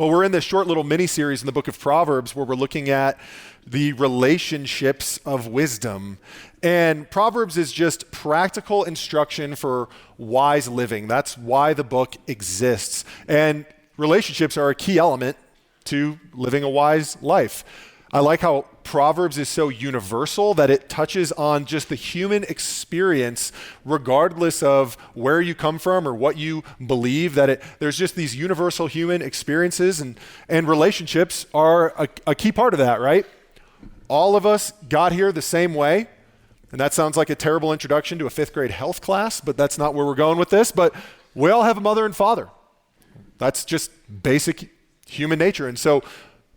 Well, we're in this short little mini-series in the book of Proverbs where we're looking at the relationships of wisdom. And Proverbs is just practical instruction for wise living. That's why the book exists. And relationships are a key element to living a wise life. I like how Proverbs is so universal that it touches on just the human experience regardless of where you come from or what you believe, that there's just these universal human experiences, and relationships are a key part of that, right? All of us got here the same way, and that sounds like a terrible introduction to a fifth grade health class, but that's not where we're going with this, but we all have a mother and father. That's just basic human nature, and so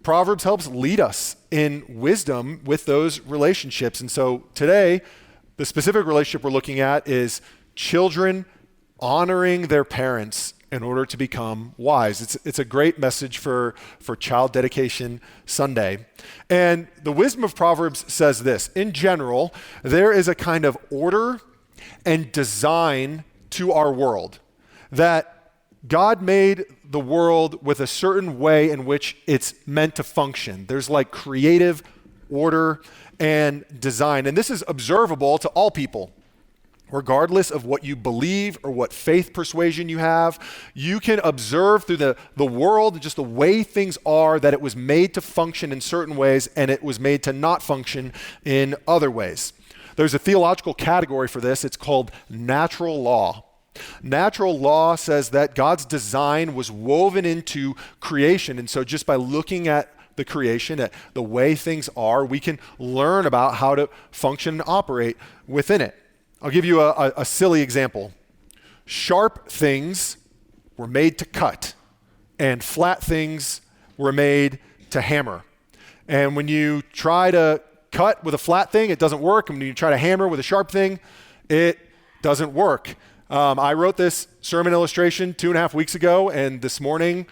Proverbs helps lead us in wisdom with those relationships. And so today, the specific relationship we're looking at is children honoring their parents in order to become wise. It's a great message for Child Dedication Sunday. And the wisdom of Proverbs says this: in general, there is a kind of order and design to our world, that God made the world with a certain way in which it's meant to function. There's like creative order and design. And this is observable to all people. Regardless of what you believe or what faith persuasion you have, you can observe through the world, just the way things are, that it was made to function in certain ways and it was made to not function in other ways. There's a theological category for this. It's called natural law. Natural law says that God's design was woven into creation. And so just by looking at the creation, at the way things are, we can learn about how to function and operate within it. I'll give you a silly example. Sharp things were made to cut, and flat things were made to hammer. And when you try to cut with a flat thing, it doesn't work. And when you try to hammer with a sharp thing, it doesn't work. I wrote this sermon illustration 2.5 weeks ago, and this morning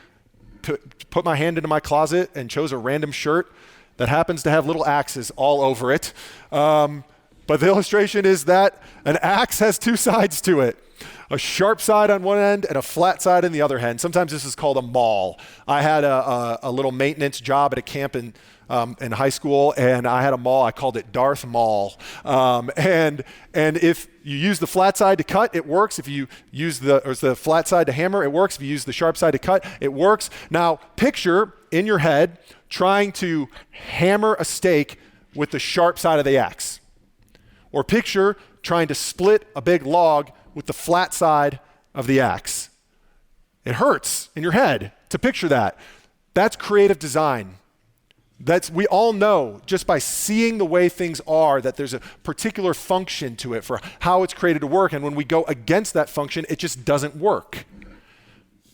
put my hand into my closet and chose a random shirt that happens to have little axes all over it. But the illustration is that an axe has two sides to it: a sharp side on one end and a flat side on the other end. Sometimes this is called a maul. I had a little maintenance job at a camp in high school, and I had a maul. I called it Darth Maul. And if you use the flat side to cut, it works. If you use the flat side to hammer, it works. If you use the sharp side to cut, it works. Now, picture in your head trying to hammer a steak with the sharp side of the axe. Or picture trying to split a big log with the flat side of the axe. It hurts in your head to picture that. That's creative design. We all know just by seeing the way things are that there's a particular function to it for how it's created to work. And when we go against that function, it just doesn't work.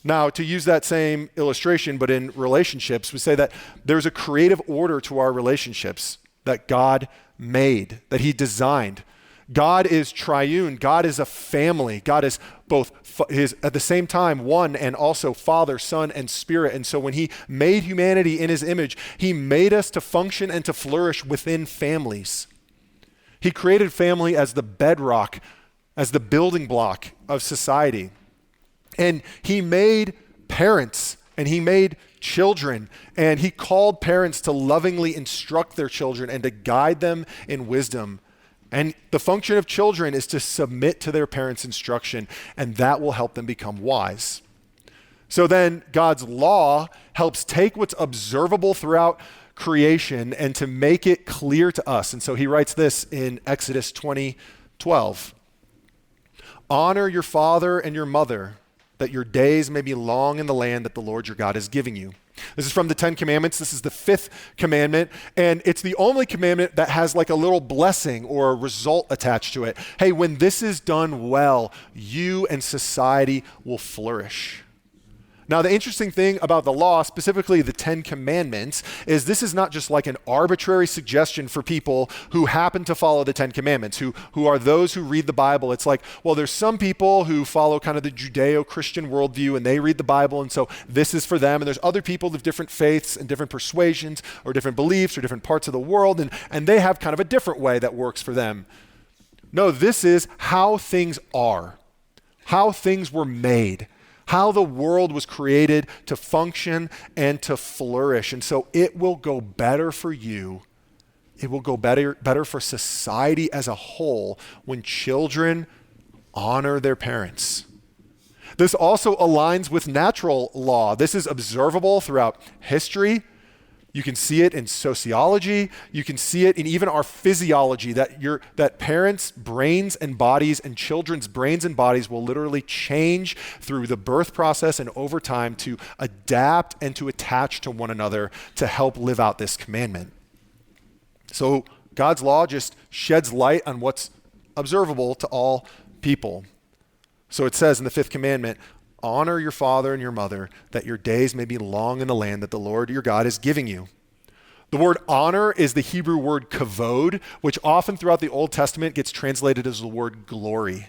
Now, to use that same illustration, but in relationships, we say that there's a creative order to our relationships that God made, that he designed. God is triune. God is a family. God is both at the same time one and also Father, Son, and Spirit. And so when he made humanity in his image, he made us to function and to flourish within families. He created family as the bedrock, as the building block of society. And he made parents, and he made children, and he called parents to lovingly instruct their children and to guide them in wisdom. And the function of children is to submit to their parents' instruction, and that will help them become wise. So then God's law helps take what's observable throughout creation and to make it clear to us. And so he writes this in Exodus 20:12. Honor your father and your mother, that your days may be long in the land that the Lord your God is giving you. This is from the 10 Commandments. This is the 5th commandment, and it's the only commandment that has like a little blessing or a result attached to it. Hey, when this is done well, you and society will flourish. Now, the interesting thing about the law, specifically the 10 Commandments, is this is not just like an arbitrary suggestion for people who happen to follow the 10 Commandments, who are those who read the Bible. It's like, well, there's some people who follow kind of the Judeo-Christian worldview and they read the Bible, and so this is for them. And there's other people of different faiths and different persuasions or different beliefs or different parts of the world, and they have kind of a different way that works for them. No, this is how things are, how things were made, how the world was created to function and to flourish. And so it will go better for you. It will go better for society as a whole when children honor their parents. This also aligns with natural law. This is observable throughout history. You can see it in sociology. You can see it in even our physiology, that parents' brains and bodies and children's brains and bodies will literally change through the birth process and over time to adapt and to attach to one another to help live out this commandment. So God's law just sheds light on what's observable to all people. So it says in the fifth commandment, honor your father and your mother, that your days may be long in the land that the Lord your God is giving you. The word honor is the Hebrew word kavod, which often throughout the Old Testament gets translated as the word glory.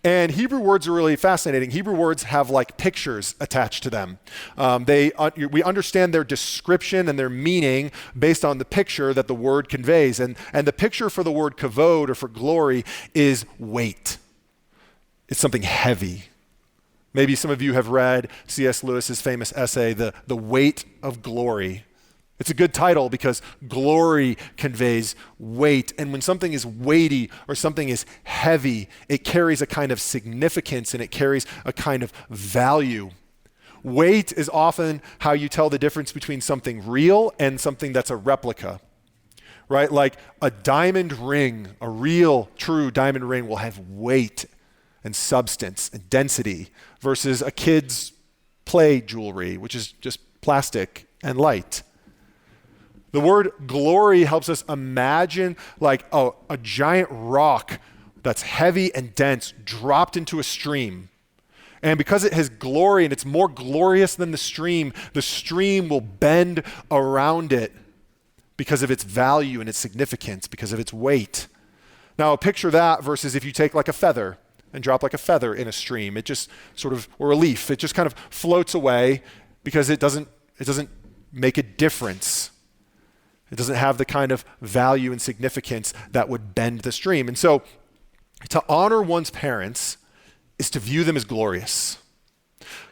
And Hebrew words are really fascinating. Hebrew words have like pictures attached to them. We understand their description and their meaning based on the picture that the word conveys. And the picture for the word kavod or for glory is weight. It's something heavy. Maybe some of you have read C.S. Lewis's famous essay, The Weight of Glory. It's a good title because glory conveys weight. And when something is weighty or something is heavy, it carries a kind of significance and it carries a kind of value. Weight is often how you tell the difference between something real and something that's a replica, right? Like a diamond ring, a real, true diamond ring will have weight and substance and density versus a kid's play jewelry, which is just plastic and light. The word glory helps us imagine like a giant rock that's heavy and dense dropped into a stream. And because it has glory and it's more glorious than the stream will bend around it because of its value and its significance, because of its weight. Now picture that versus if you take like a feather and drop like a feather in a stream. It just sort of, or a leaf, it just kind of floats away because it doesn't make a difference. It doesn't have the kind of value and significance that would bend the stream. And so to honor one's parents is to view them as glorious.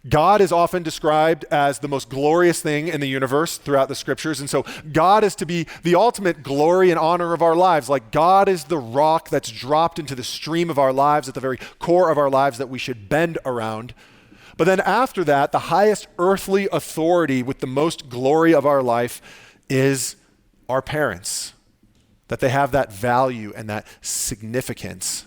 God is often described as the most glorious thing in the universe throughout the scriptures. And so God is to be the ultimate glory and honor of our lives. Like God is the rock that's dropped into the stream of our lives at the very core of our lives that we should bend around. But then after that, the highest earthly authority with the most glory of our life is our parents, that they have that value and that significance.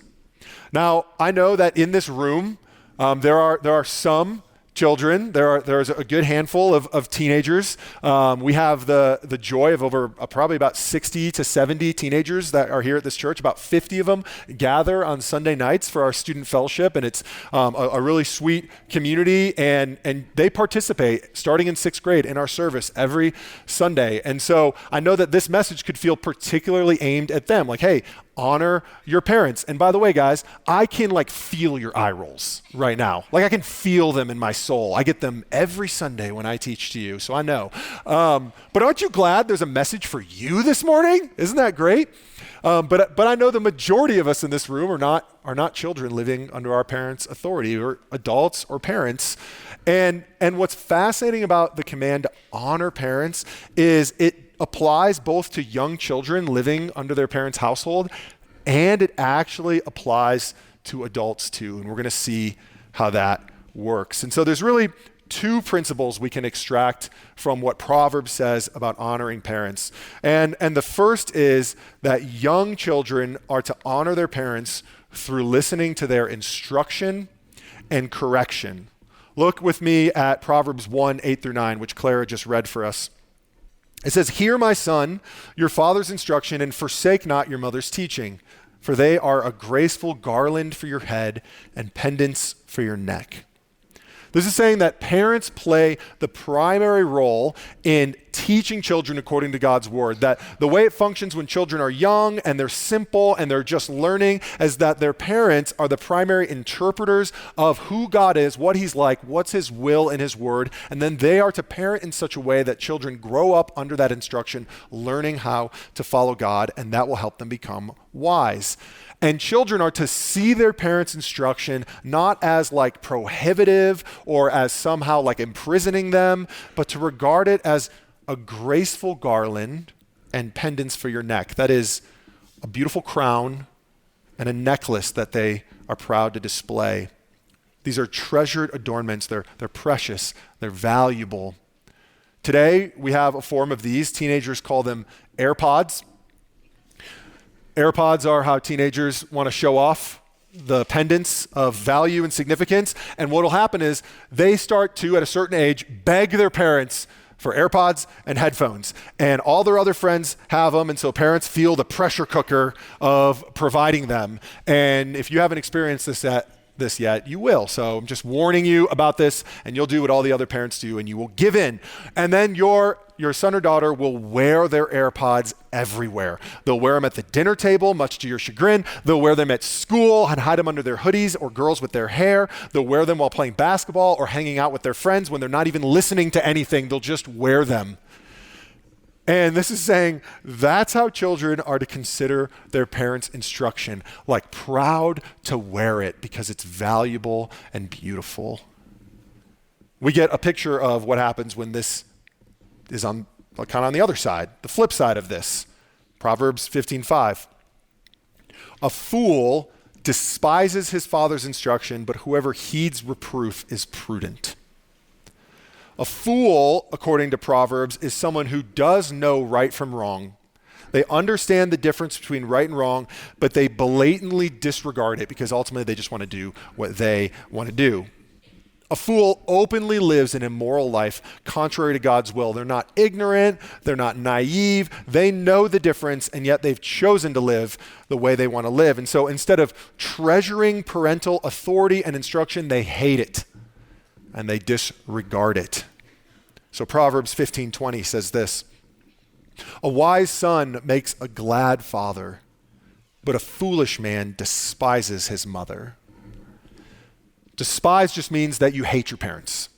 Now, I know that in this room, there are some children. There's a good handful of teenagers. We have the joy of over probably about 60 to 70 teenagers that are here at this church. About 50 of them gather on Sunday nights for our student fellowship, and it's a really sweet community, and they participate starting in 6th grade in our service every Sunday. And so I know that this message could feel particularly aimed at them, like, hey, honor your parents. And by the way, guys, I can like feel your eye rolls right now. Like I can feel them in my soul. I get them every Sunday when I teach to you, so I know. But aren't you glad there's a message for you this morning? Isn't that great? But I know the majority of us in this room are not children living under our parents' authority, or adults or parents. And what's fascinating about the command to honor parents is it applies both to young children living under their parents' household, and it actually applies to adults too. And we're going to see how that works. And so there's really two principles we can extract from what Proverbs says about honoring parents. And the first is that young children are to honor their parents through listening to their instruction and correction. Look with me at Proverbs 1:8-9, which Clara just read for us. It says, "Hear, my son, your father's instruction, and forsake not your mother's teaching, for they are a graceful garland for your head and pendants for your neck." This is saying that parents play the primary role in teaching children according to God's word. That the way it functions when children are young and they're simple and they're just learning is that their parents are the primary interpreters of who God is, what he's like, what's his will in his word, and then they are to parent in such a way that children grow up under that instruction, learning how to follow God, and that will help them become wise. And children are to see their parents' instruction not as like prohibitive or as somehow like imprisoning them, but to regard it as a graceful garland and pendants for your neck. That is a beautiful crown and a necklace that they are proud to display. These are treasured adornments. They're precious. They're valuable. Today, we have a form of these. Teenagers call them AirPods. AirPods are how teenagers want to show off the pendants of value and significance. And what will happen is they start to, at a certain age, beg their parents for AirPods and headphones. And all their other friends have them, and so parents feel the pressure cooker of providing them. And if you haven't experienced this yet, you will. So I'm just warning you about this, and you'll do what all the other parents do, and you will give in. And then your son or daughter will wear their AirPods everywhere. They'll wear them at the dinner table, much to your chagrin. They'll wear them at school and hide them under their hoodies, or girls with their hair. They'll wear them while playing basketball or hanging out with their friends when they're not even listening to anything. They'll just wear them. And this is saying that's how children are to consider their parents' instruction, like proud to wear it because it's valuable and beautiful. We get a picture of what happens when this is on kind of on the other side, the flip side of this. Proverbs 15:5. A fool despises his father's instruction, but whoever heeds reproof is prudent. A fool, according to Proverbs, is someone who does know right from wrong. They understand the difference between right and wrong, but they blatantly disregard it because ultimately they just want to do what they want to do. A fool openly lives an immoral life contrary to God's will. They're not ignorant, they're not naive, they know the difference, and yet they've chosen to live the way they want to live. And so instead of treasuring parental authority and instruction, they hate it and they disregard it. So Proverbs 15:20 says this: a wise son makes a glad father, but a foolish man despises his mother. Despise just means that you hate your parents.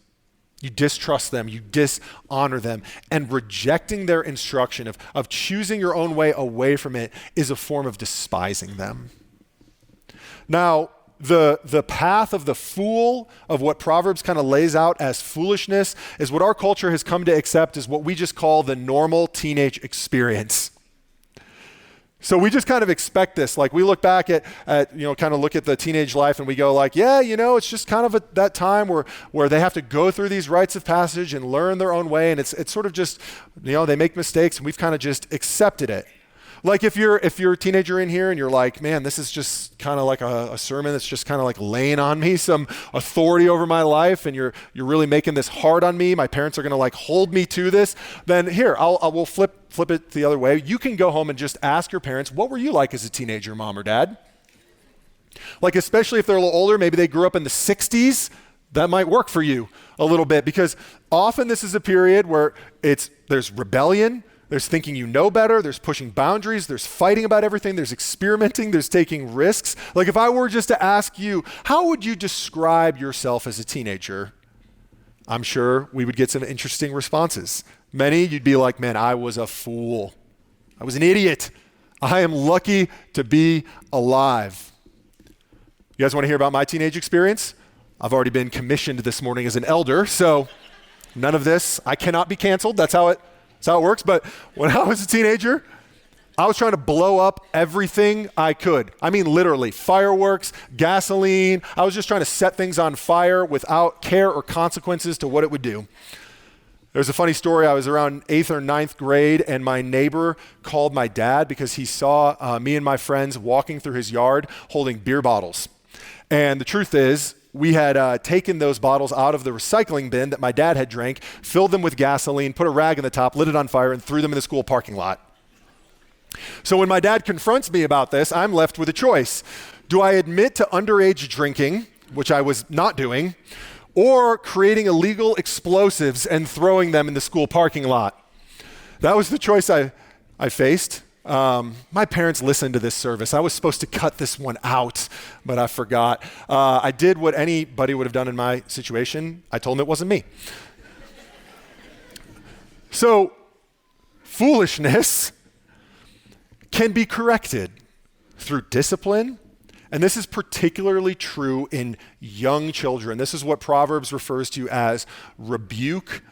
You distrust them, you dishonor them, and rejecting their instruction of choosing your own way away from it is a form of despising them. Now, the path of the fool, of what Proverbs kind of lays out as foolishness, is what our culture has come to accept as what we just call the normal teenage experience. So we just kind of expect this. Like we look back at kind of look at the teenage life and we go like, yeah, it's just kind of that time where they have to go through these rites of passage and learn their own way. And it's sort of just, they make mistakes and we've kind of just accepted it. Like if you're a teenager in here and you're like, man, this is just kind of like a sermon that's just kind of like laying on me some authority over my life, and you're really making this hard on me. My parents are going to like hold me to this. Then here, we'll flip it the other way. You can go home and just ask your parents, what were you like as a teenager, mom or dad? Like especially if they're a little older, maybe they grew up in the 60s. That might work for you a little bit, because often this is a period where there's rebellion. There's thinking you know better, there's pushing boundaries, there's fighting about everything, there's experimenting, there's taking risks. Like if I were just to ask you, how would you describe yourself as a teenager? I'm sure we would get some interesting responses. Many, you'd be like, man, I was a fool. I was an idiot. I am lucky to be alive. You guys want to hear about my teenage experience? I've already been commissioned this morning as an elder, so none of this, I cannot be canceled. That's how it works. But when I was a teenager, I was trying to blow up everything I could. I mean, literally, fireworks, gasoline. I was just trying to set things on fire without care or consequences to what it would do. There's a funny story. I was around 8th or 9th grade, and my neighbor called my dad because he saw me and my friends walking through his yard holding beer bottles. And the truth is, we had taken those bottles out of the recycling bin that my dad had drank, filled them with gasoline, put a rag on the top, lit it on fire, and threw them in the school parking lot. So when my dad confronts me about this, I'm left with a choice. Do I admit to underage drinking, which I was not doing, or creating illegal explosives and throwing them in the school parking lot? that was the choice I faced. My parents listened to this service. I was supposed to cut this one out, but I forgot. I did what anybody would have done in my situation. I told them it wasn't me. So, foolishness can be corrected through discipline, and this is particularly true in young children. This is what Proverbs refers to as rebuke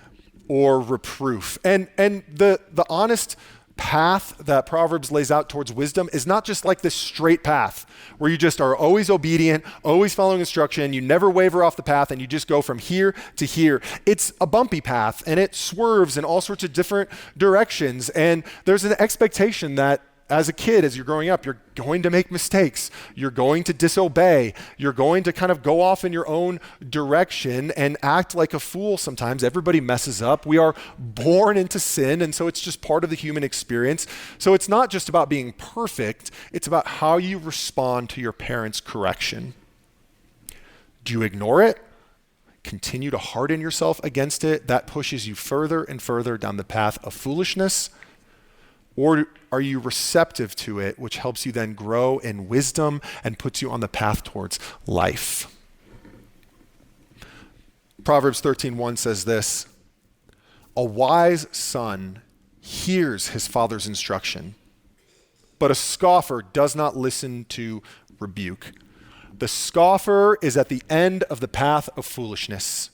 or reproof. And the honest path that Proverbs lays out towards wisdom is not just like this straight path where you just are always obedient, always following instruction, you never waver off the path, and you just go from here to here. It's a bumpy path, and it swerves in all sorts of different directions, and there's an expectation that as a kid, as you're growing up, you're going to make mistakes. You're going to disobey. You're going to kind of go off in your own direction and act like a fool sometimes. Everybody messes up. We are born into sin, and so it's just part of the human experience. So it's not just about being perfect. It's about how you respond to your parents' correction. Do you ignore it? Continue to harden yourself against it? That pushes you further and further down the path of foolishness. Or are you receptive to it, which helps you then grow in wisdom and puts you on the path towards life? Proverbs 13:1 says this, "A wise son hears his father's instruction, but a scoffer does not listen to rebuke." The scoffer is at the end of the path of foolishness.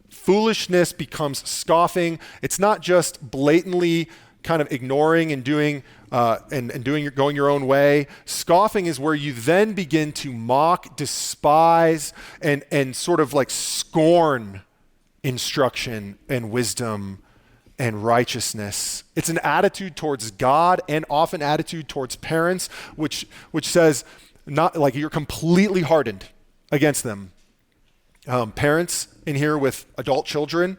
Foolishness becomes scoffing. It's not just blatantly kind of ignoring and doing going your own way. Scoffing is where you then begin to mock, despise, and sort of like scorn instruction and wisdom and righteousness. It's an attitude towards God and often attitude towards parents, which says not like you're completely hardened against them. Parents in here with adult children,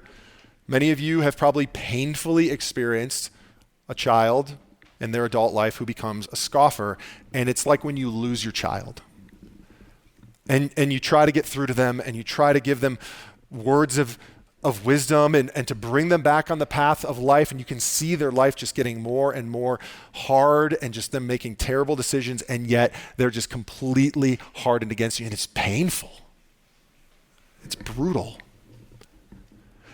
many of you have probably painfully experienced a child in their adult life who becomes a scoffer, and it's like when you lose your child. And you try to get through to them, and you try to give them words of wisdom and to bring them back on the path of life, and you can see their life just getting more and more hard and just them making terrible decisions, and yet they're just completely hardened against you, and it's painful. It's brutal.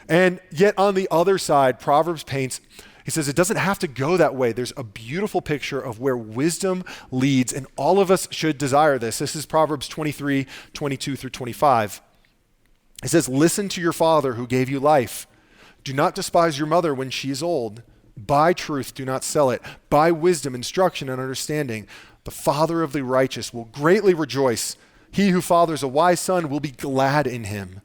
And yet on the other side, Proverbs paints, he says it doesn't have to go that way. There's a beautiful picture of where wisdom leads, and all of us should desire this. This is Proverbs 23:22 through 25. It says, "Listen to your father who gave you life. Do not despise your mother when she is old. Buy truth, do not sell it. Buy wisdom, instruction, and understanding. The father of the righteous will greatly rejoice. He who fathers a wise son will be glad in him.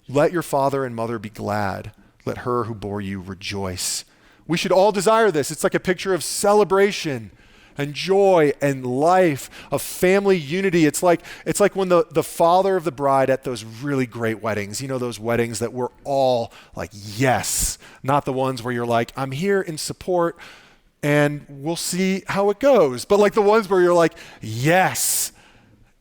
Let your father and mother be glad. Let her who bore you rejoice." We should all desire this. It's like a picture of celebration and joy and life, of family unity. It's like when the father of the bride at those really great weddings, you know, those weddings that we're all like, yes, not the ones where you're like, I'm here in support and we'll see how it goes. But like the ones where you're like, yes.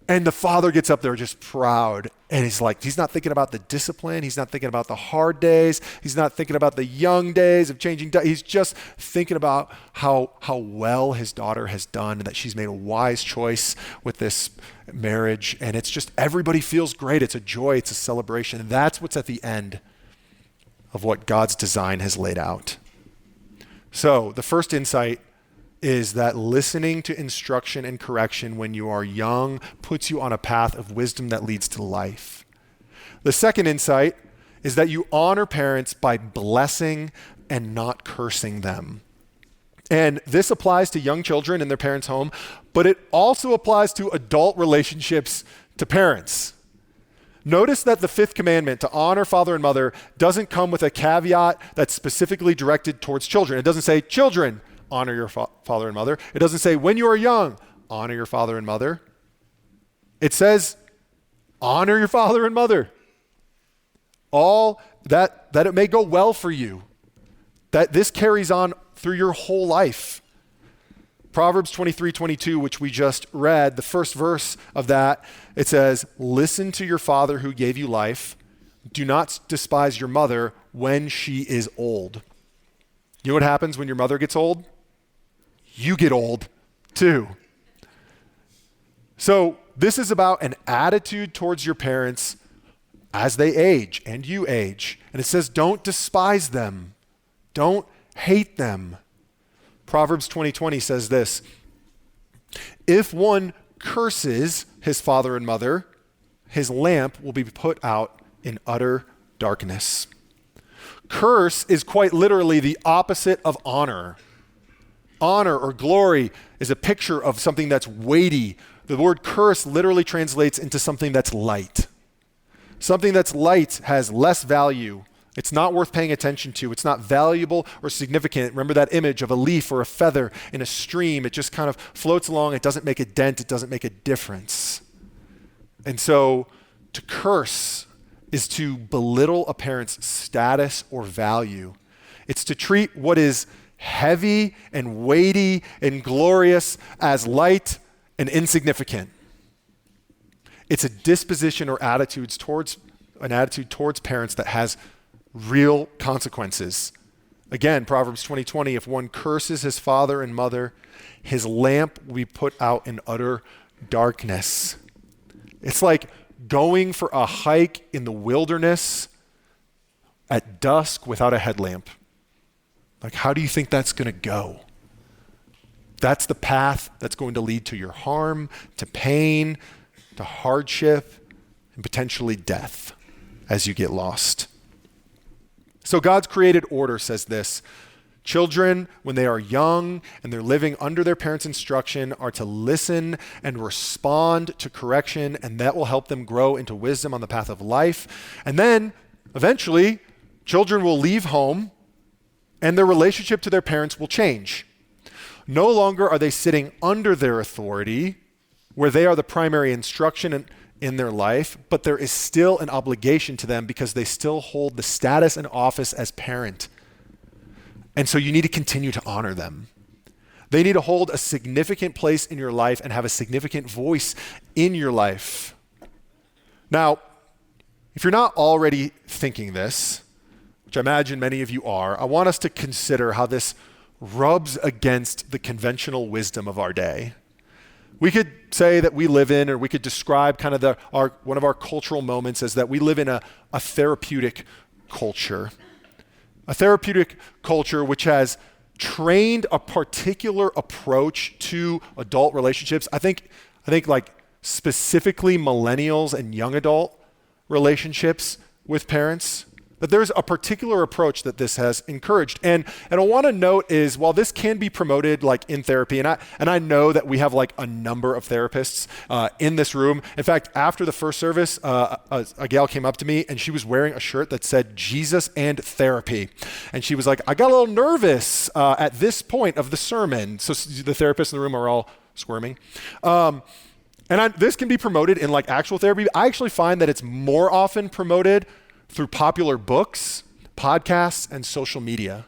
And the father gets up there just proud, and he's like, he's not thinking about the discipline. He's not thinking about the hard days. He's not thinking about the young days of changing. He's just thinking about how well his daughter has done and that she's made a wise choice with this marriage. And it's just, everybody feels great. It's a joy. It's a celebration. And that's what's at the end of what God's design has laid out. So the first insight is that listening to instruction and correction when you are young puts you on a path of wisdom that leads to life. The second insight is that you honor parents by blessing and not cursing them. And this applies to young children in their parents' home, but it also applies to adult relationships to parents. Notice that the fifth commandment, to honor father and mother, doesn't come with a caveat that's specifically directed towards children. It doesn't say, children, honor your father and mother. It doesn't say, when you are young, honor your father and mother. It says, honor your father and mother. All that it may go well for you, that this carries on through your whole life. Proverbs 23:22, which we just read, the first verse of that, it says, listen to your father who gave you life. Do not despise your mother when she is old. You know what happens when your mother gets old? You get old too. So this is about an attitude towards your parents as they age and you age. And it says, don't despise them. Don't hate them. Proverbs 20:20 says this, if one curses his father and mother, his lamp will be put out in utter darkness. Curse is quite literally the opposite of honor. Honor or glory is a picture of something that's weighty. The word curse literally translates into something that's light. Something that's light has less value. It's not worth paying attention to. It's not valuable or significant. Remember that image of a leaf or a feather in a stream. It just kind of floats along. It doesn't make a dent. It doesn't make a difference. And so to curse is to belittle a parent's status or value. It's to treat what is heavy and weighty and glorious as light and insignificant. It's a disposition or attitude towards parents that has real consequences. Again, Proverbs 20:20, if one curses his father and mother, his lamp will be put out in utter darkness. It's like going for a hike in the wilderness at dusk without a headlamp. Like, how do you think that's going to go? That's the path that's going to lead to your harm, to pain, to hardship, and potentially death as you get lost. So God's created order says this, children, when they are young and they're living under their parents' instruction, are to listen and respond to correction, and that will help them grow into wisdom on the path of life. And then, eventually, children will leave home and their relationship to their parents will change. No longer are they sitting under their authority, where they are the primary instruction in their life, but there is still an obligation to them because they still hold the status and office as parent. And so you need to continue to honor them. They need to hold a significant place in your life and have a significant voice in your life. Now, if you're not already thinking this, which I imagine many of you are, I want us to consider how this rubs against the conventional wisdom of our day. We could say that we live in, or we could describe kind of one of our cultural moments as that we live in a therapeutic culture. A therapeutic culture which has trained a particular approach to adult relationships. I think like specifically millennials and young adult relationships with parents, that there's a particular approach that this has encouraged. And I want to note is, while this can be promoted like in therapy, and I know that we have like a number of therapists in this room. In fact, after the first service, a gal came up to me and she was wearing a shirt that said Jesus and therapy. And she was like, I got a little nervous at this point of the sermon. So the therapists in the room are all squirming. This can be promoted in like actual therapy. I actually find that it's more often promoted through popular books, podcasts, and social media.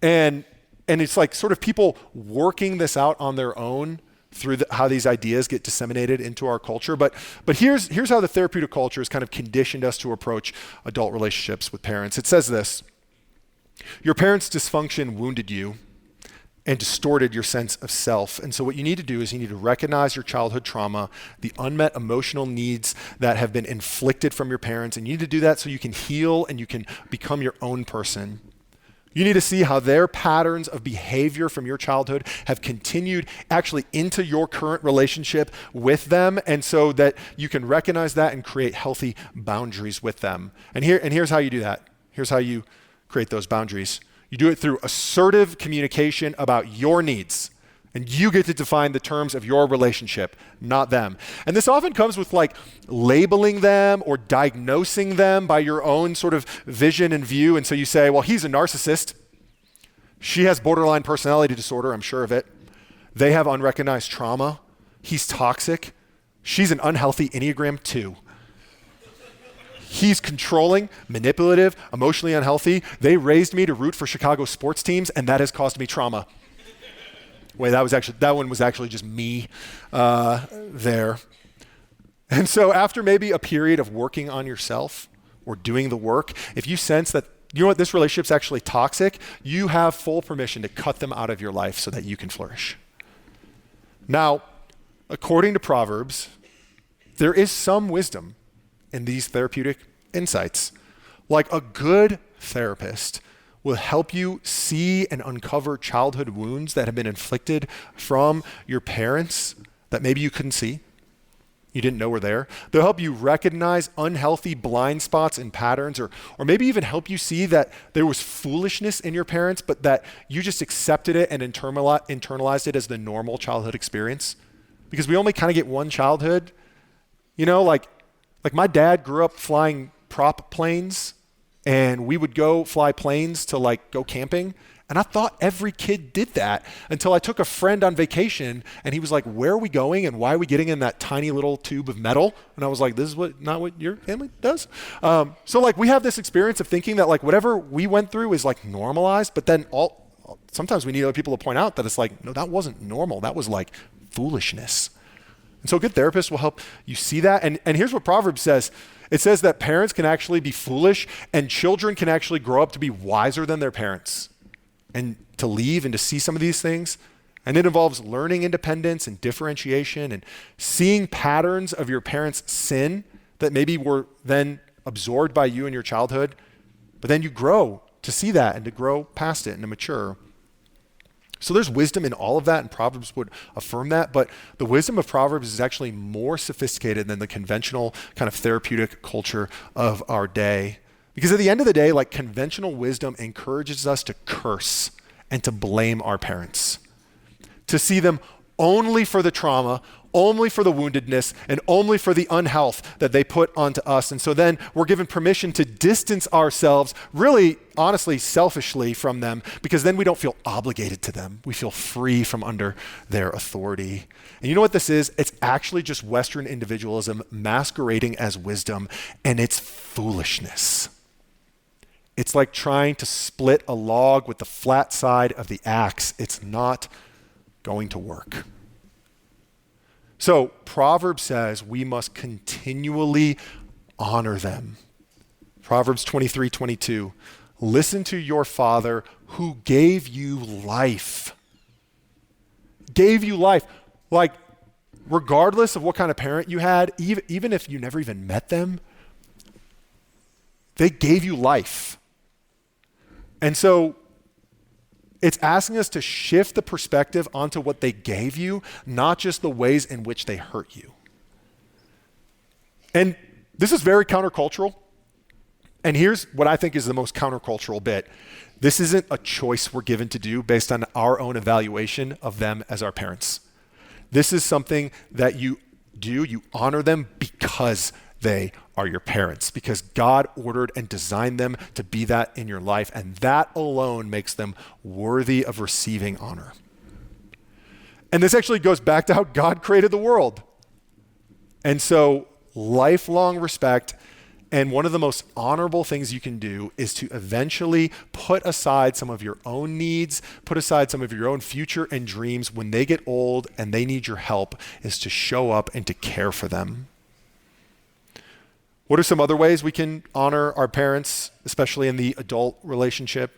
And it's like sort of people working this out on their own through how these ideas get disseminated into our culture. But here's how the therapeutic culture has kind of conditioned us to approach adult relationships with parents. It says this, your parents' dysfunction wounded you and distorted your sense of self. And so what you need to do is you need to recognize your childhood trauma, the unmet emotional needs that have been inflicted from your parents, and you need to do that so you can heal and you can become your own person. You need to see how their patterns of behavior from your childhood have continued actually into your current relationship with them, and so that you can recognize that and create healthy boundaries with them. And here's how you do that. Here's how you create those boundaries. You do it through assertive communication about your needs. And you get to define the terms of your relationship, not them. And this often comes with like labeling them or diagnosing them by your own sort of vision and view. And so you say, well, he's a narcissist. She has borderline personality disorder, I'm sure of it. They have unrecognized trauma. He's toxic. She's an unhealthy Enneagram 2. He's controlling, manipulative, emotionally unhealthy. They raised me to root for Chicago sports teams, and that has caused me trauma. Wait, that one was actually just me there. And so after maybe a period of working on yourself or doing the work, if you sense that you know what, this relationship's actually toxic, you have full permission to cut them out of your life so that you can flourish. Now, according to Proverbs, there is some wisdom in these therapeutic insights. Like a good therapist will help you see and uncover childhood wounds that have been inflicted from your parents that maybe you couldn't see, you didn't know were there. They'll help you recognize unhealthy blind spots and patterns, or maybe even help you see that there was foolishness in your parents, but that you just accepted it and internalized it as the normal childhood experience. Because we only kind of get one childhood. You know, like my dad grew up flying prop planes, and we would go fly planes to like go camping. And I thought every kid did that until I took a friend on vacation and he was like, where are we going and why are we getting in that tiny little tube of metal? And I was like, this is not what your family does. So like we have this experience of thinking that like whatever we went through is like normalized, but then sometimes we need other people to point out that it's like, no, that wasn't normal. That was like foolishness. And so a good therapist will help you see that. And here's what Proverbs says. It says that parents can actually be foolish and children can actually grow up to be wiser than their parents and to leave and to see some of these things. And it involves learning independence and differentiation and seeing patterns of your parents' sin that maybe were then absorbed by you in your childhood, but then you grow to see that and to grow past it and to mature. So there's wisdom in all of that, and Proverbs would affirm that, but the wisdom of Proverbs is actually more sophisticated than the conventional kind of therapeutic culture of our day. Because at the end of the day, like conventional wisdom encourages us to curse and to blame our parents, to see them only for the trauma, only for the woundedness, and only for the unhealth that they put onto us. And so then we're given permission to distance ourselves, really, honestly, selfishly from them, because then we don't feel obligated to them. We feel free from under their authority. And you know what this is? It's actually just Western individualism masquerading as wisdom, and it's foolishness. It's like trying to split a log with the flat side of the axe. It's not going to work. So Proverbs says we must continually honor them. Proverbs 23:22, listen to your father who gave you life. Gave you life. Like, regardless of what kind of parent you had, even if you never even met them, they gave you life. And so it's asking us to shift the perspective onto what they gave you, not just the ways in which they hurt you. And this is very countercultural. And here's what I think is the most countercultural bit. This isn't a choice we're given to do based on our own evaluation of them as our parents. This is something that you do. You honor them because they are your parents, because God ordered and designed them to be that in your life, and that alone makes them worthy of receiving honor. And this actually goes back to how God created the world. And so lifelong respect, and one of the most honorable things you can do is to eventually put aside some of your own needs, put aside some of your own future and dreams when they get old and they need your help, is to show up and to care for them. What are some other ways we can honor our parents, especially in the adult relationship?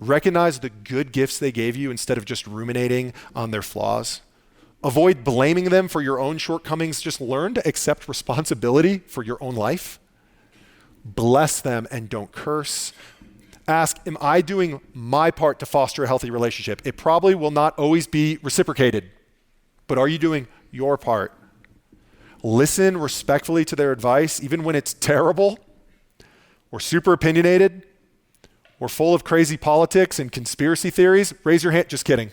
Recognize the good gifts they gave you instead of just ruminating on their flaws. Avoid blaming them for your own shortcomings. Just learn to accept responsibility for your own life. Bless them and don't curse. Ask, am I doing my part to foster a healthy relationship? It probably will not always be reciprocated, but are you doing your part? Listen respectfully to their advice, even when it's terrible or super opinionated or full of crazy politics and conspiracy theories. Raise your hand. Just kidding.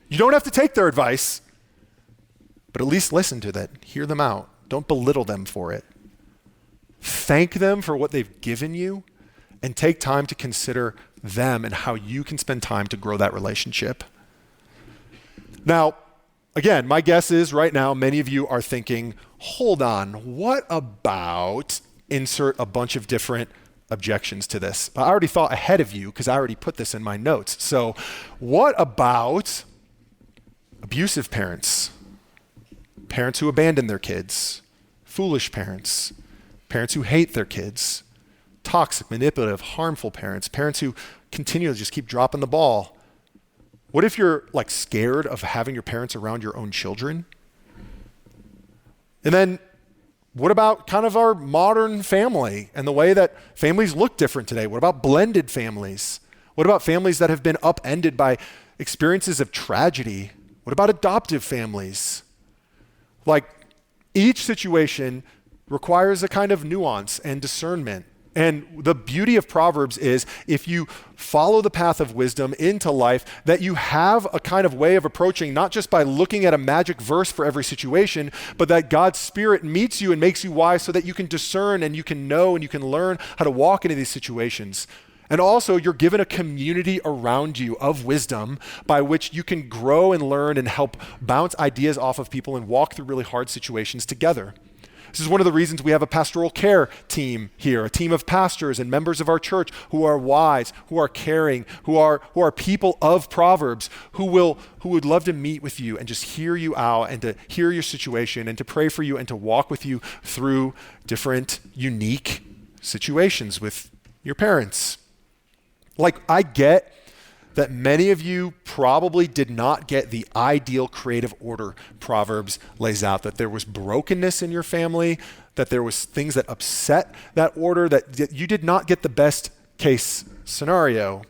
You don't have to take their advice, but at least listen to that. Hear them out. Don't belittle them for it. Thank them for what they've given you and take time to consider them and how you can spend time to grow that relationship. Now, again, my guess is right now, many of you are thinking, hold on, what about insert a bunch of different objections to this? I already thought ahead of you because I already put this in my notes. So what about abusive parents? Parents who abandon their kids, foolish parents, parents who hate their kids, toxic, manipulative, harmful parents, parents who continually just keep dropping the ball? What if you're like scared of having your parents around your own children? And then what about kind of our modern family and the way that families look different today? What about blended families? What about families that have been upended by experiences of tragedy? What about adoptive families? Like, each situation requires a kind of nuance and discernment. And the beauty of Proverbs is if you follow the path of wisdom into life, that you have a kind of way of approaching, not just by looking at a magic verse for every situation, but that God's Spirit meets you and makes you wise so that you can discern and you can know and you can learn how to walk into these situations. And also, you're given a community around you of wisdom by which you can grow and learn and help bounce ideas off of people and walk through really hard situations together. This is one of the reasons we have a pastoral care team here, a team of pastors and members of our church who are wise, who are caring, who are people of Proverbs, who would love to meet with you and just hear you out and to hear your situation and to pray for you and to walk with you through different unique situations with your parents. Like, I get that many of you probably did not get the ideal creative order Proverbs lays out, that there was brokenness in your family, that there was things that upset that order, that you did not get the best case scenario.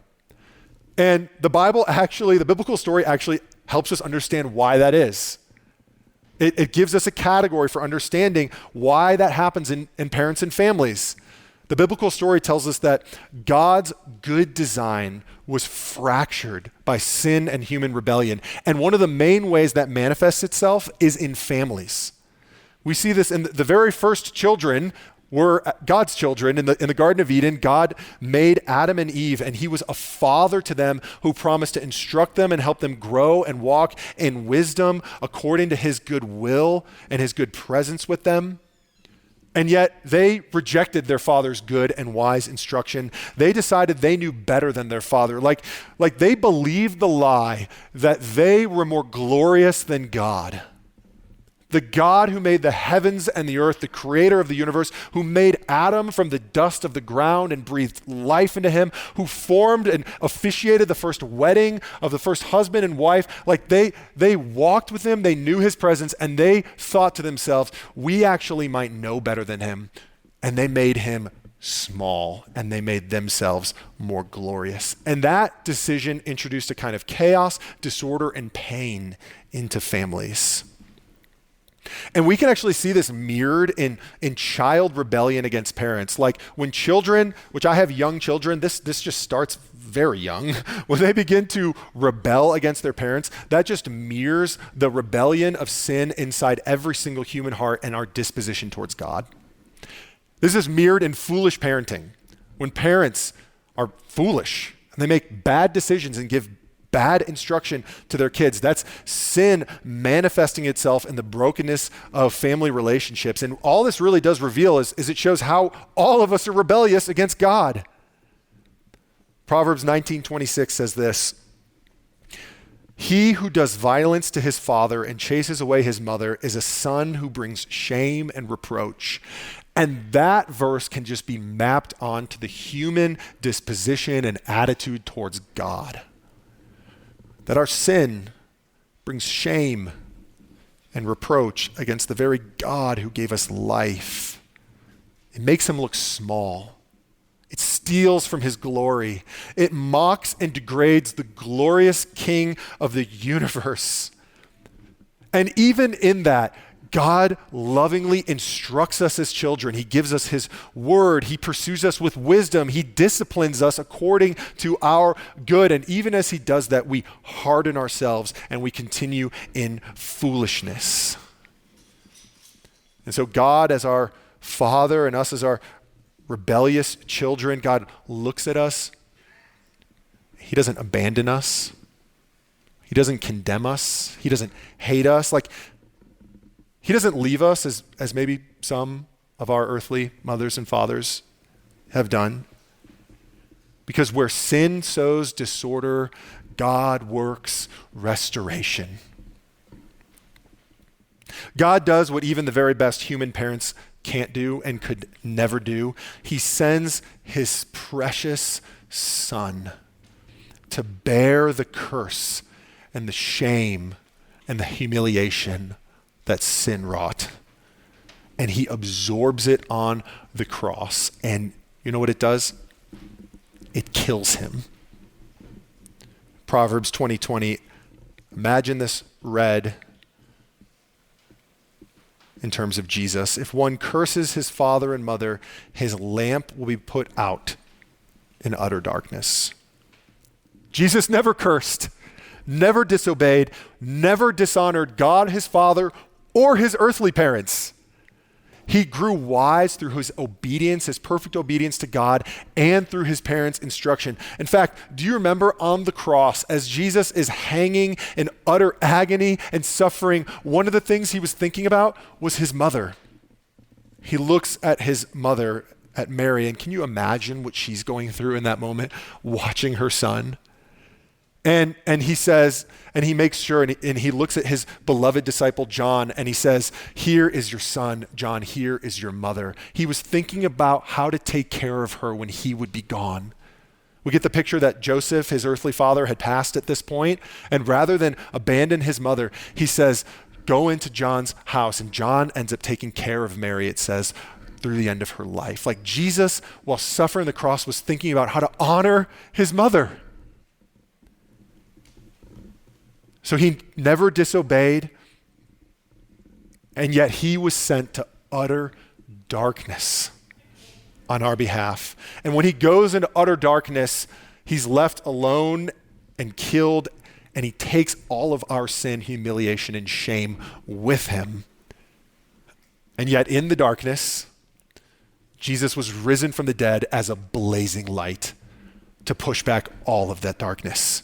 And the biblical story actually helps us understand why that is. It gives us a category for understanding why that happens in parents and families. The biblical story tells us that God's good design was fractured by sin and human rebellion. And one of the main ways that manifests itself is in families. We see this in the very first children were God's children. In the Garden of Eden, God made Adam and Eve, and he was a father to them who promised to instruct them and help them grow and walk in wisdom according to his good will and his good presence with them. And yet they rejected their father's good and wise instruction. They decided they knew better than their father. Like they believed the lie that they were more glorious than God. The God who made the heavens and the earth, the creator of the universe, who made Adam from the dust of the ground and breathed life into him, who formed and officiated the first wedding of the first husband and wife. Like they walked with him, they knew his presence, and they thought to themselves, we actually might know better than him. And they made him small, and they made themselves more glorious. And that decision introduced a kind of chaos, disorder, and pain into families. And we can actually see this mirrored in child rebellion against parents. Like when children, which I have young children, this just starts very young. When they begin to rebel against their parents, that just mirrors the rebellion of sin inside every single human heart and our disposition towards God. This is mirrored in foolish parenting. When parents are foolish and they make bad decisions and give bad instruction to their kids, that's sin manifesting itself in the brokenness of family relationships. And all this really does reveal is it shows how all of us are rebellious against God. Proverbs 19:26 says this: he who does violence to his father and chases away his mother is a son who brings shame and reproach. And that verse can just be mapped onto the human disposition and attitude towards God. That our sin brings shame and reproach against the very God who gave us life. It makes him look small. It steals from his glory. It mocks and degrades the glorious King of the universe. And even in that, God lovingly instructs us as children. He gives us his word. He pursues us with wisdom. He disciplines us according to our good. And even as he does that, we harden ourselves and we continue in foolishness. And so God, as our Father and us as our rebellious children, God looks at us. He doesn't abandon us. He doesn't condemn us. He doesn't hate us. He doesn't leave us as maybe some of our earthly mothers and fathers have done. Because where sin sows disorder, God works restoration. God does what even the very best human parents can't do and could never do. He sends his precious son to bear the curse and the shame and the humiliation that sin wrought. And he absorbs it on the cross. And you know what it does? It kills him. Proverbs 20:20. Imagine this read in terms of Jesus. If one curses his father and mother, his lamp will be put out in utter darkness. Jesus never cursed, never disobeyed, never dishonored God, his Father, or his earthly parents. He grew wise through his obedience, his perfect obedience to God, and through his parents' instruction. In fact, do you remember on the cross, as Jesus is hanging in utter agony and suffering, one of the things he was thinking about was his mother. He looks at his mother, at Mary, and can you imagine what she's going through in that moment, watching her son? And he says, and he makes sure, and he looks at his beloved disciple John, and he says, here is your son, John, here is your mother. He was thinking about how to take care of her when he would be gone. We get the picture that Joseph, his earthly father, had passed at this point, and rather than abandon his mother, he says, go into John's house, and John ends up taking care of Mary, it says, through the end of her life. Like Jesus, while suffering the cross, was thinking about how to honor his mother. So he never disobeyed, and yet he was sent to utter darkness on our behalf. And when he goes into utter darkness, he's left alone and killed, and he takes all of our sin, humiliation, and shame with him. And yet in the darkness, Jesus was risen from the dead as a blazing light to push back all of that darkness.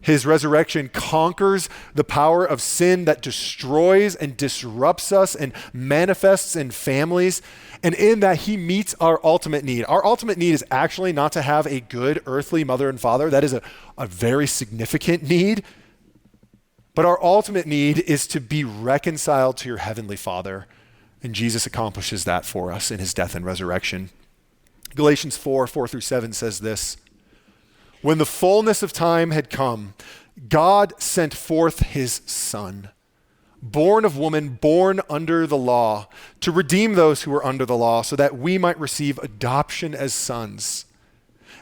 His resurrection conquers the power of sin that destroys and disrupts us and manifests in families. And in that, he meets our ultimate need. Our ultimate need is actually not to have a good earthly mother and father. That is a very significant need. But our ultimate need is to be reconciled to your heavenly Father. And Jesus accomplishes that for us in his death and resurrection. Galatians 4:4-7 says this. When the fullness of time had come, God sent forth his Son, born of woman, born under the law, to redeem those who were under the law, so that we might receive adoption as sons.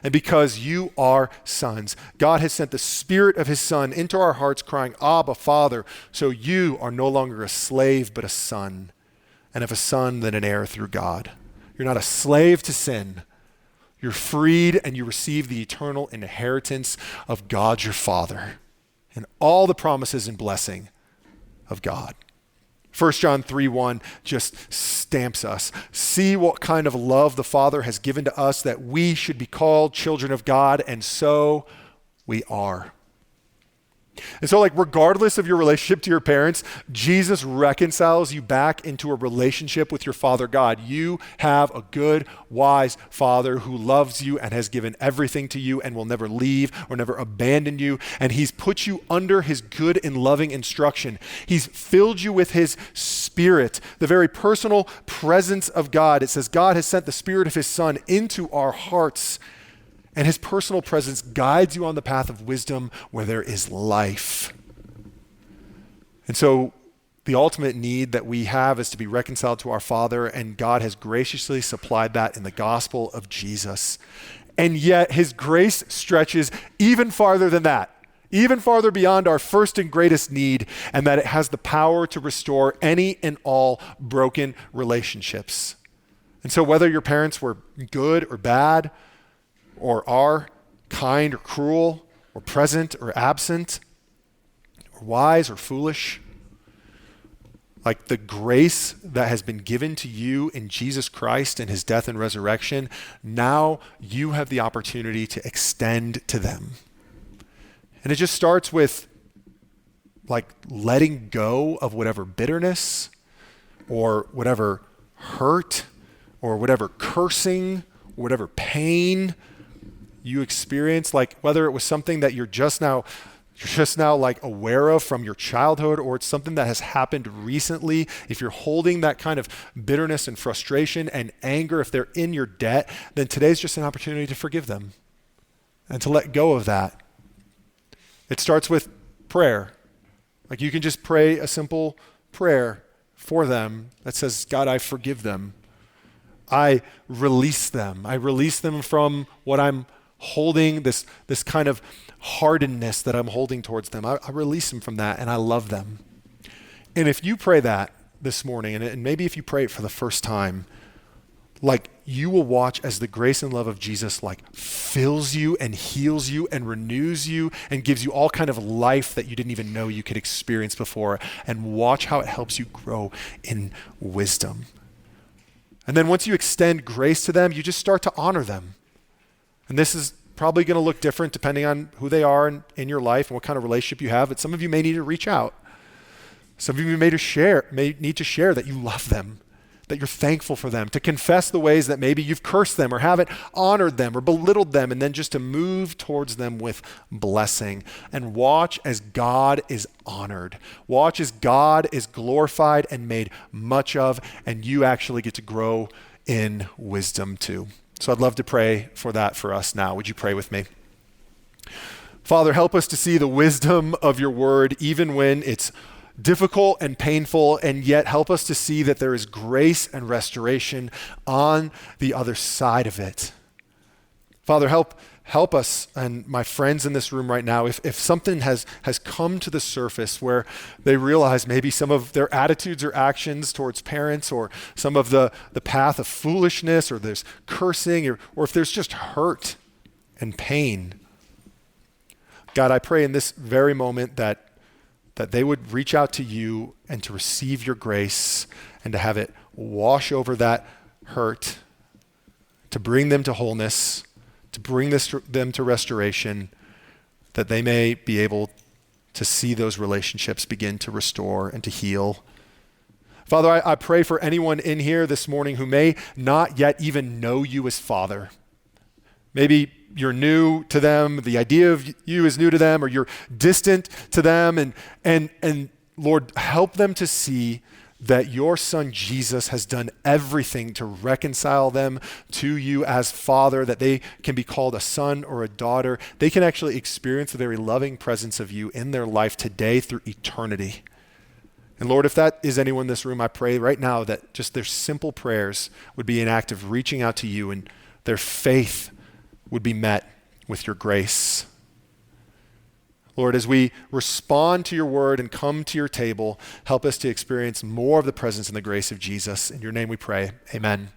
And because you are sons, God has sent the Spirit of his Son into our hearts, crying, Abba, Father. So you are no longer a slave, but a son. And if a son, then an heir through God. You're not a slave to sin. You're freed, and you receive the eternal inheritance of God your Father and all the promises and blessing of God. 1 John 3:1 just stamps us. See what kind of love the Father has given to us, that we should be called children of God, and so we are. And so, regardless of your relationship to your parents, Jesus reconciles you back into a relationship with your Father God. You have a good, wise Father who loves you and has given everything to you and will never leave or never abandon you. And he's put you under his good and loving instruction. He's filled you with his Spirit, the very personal presence of God. It says God has sent the Spirit of his Son into our hearts, and his personal presence guides you on the path of wisdom where there is life. And so the ultimate need that we have is to be reconciled to our Father, and God has graciously supplied that in the gospel of Jesus. And yet his grace stretches even farther than that, even farther beyond our first and greatest need, and that it has the power to restore any and all broken relationships. And so whether your parents were good or bad, or are kind or cruel, or present or absent, or wise or foolish, the grace that has been given to you in Jesus Christ and his death and resurrection, now you have the opportunity to extend to them. And it just starts with letting go of whatever bitterness or whatever hurt or whatever cursing or whatever pain you experience, whether it was something that you're just now you're just now like aware of from your childhood, or it's something that has happened recently, if you're holding that kind of bitterness and frustration and anger, if they're in your debt, then today's just an opportunity to forgive them and to let go of that. It starts with prayer. Like you can just pray a simple prayer for them that says, God, I forgive them. I release them. I release them from what I'm holding, this kind of hardness that I'm holding towards them. I release them from that, and I love them. And if you pray that this morning, and maybe if you pray it for the first time, like you will watch as the grace and love of Jesus like fills you and heals you and renews you and gives you all kind of life that you didn't even know you could experience before, and watch how it helps you grow in wisdom. And then once you extend grace to them, you just start to honor them. And this is probably going to look different depending on who they are in your life and what kind of relationship you have. But some of you may need to reach out. Some of you may need to share that you love them, that you're thankful for them, to confess the ways that maybe you've cursed them or haven't honored them or belittled them, and then just to move towards them with blessing. And watch as God is honored. Watch as God is glorified and made much of, and you actually get to grow in wisdom too. So I'd love to pray for that for us now. Would you pray with me? Father, help us to see the wisdom of your word, even when it's difficult and painful, and yet help us to see that there is grace and restoration on the other side of it. Father, help us and my friends in this room right now, if something has come to the surface where they realize maybe some of their attitudes or actions towards parents, or some of the path of foolishness, or there's cursing, or if there's just hurt and pain. God, I pray in this very moment that they would reach out to you and to receive your grace and to have it wash over that hurt, to bring them to wholeness, to bring them to restoration, that they may be able to see those relationships begin to restore and to heal. Father, I pray for anyone in here this morning who may not yet even know you as Father. Maybe you're new to them, the idea of you is new to them, or you're distant to them, and Lord, help them to see that your son Jesus has done everything to reconcile them to you as Father, that they can be called a son or a daughter. They can actually experience the very loving presence of you in their life today through eternity. And Lord, if that is anyone in this room, I pray right now that just their simple prayers would be an act of reaching out to you, and their faith would be met with your grace. Lord, as we respond to your word and come to your table, help us to experience more of the presence and the grace of Jesus. In your name we pray, amen.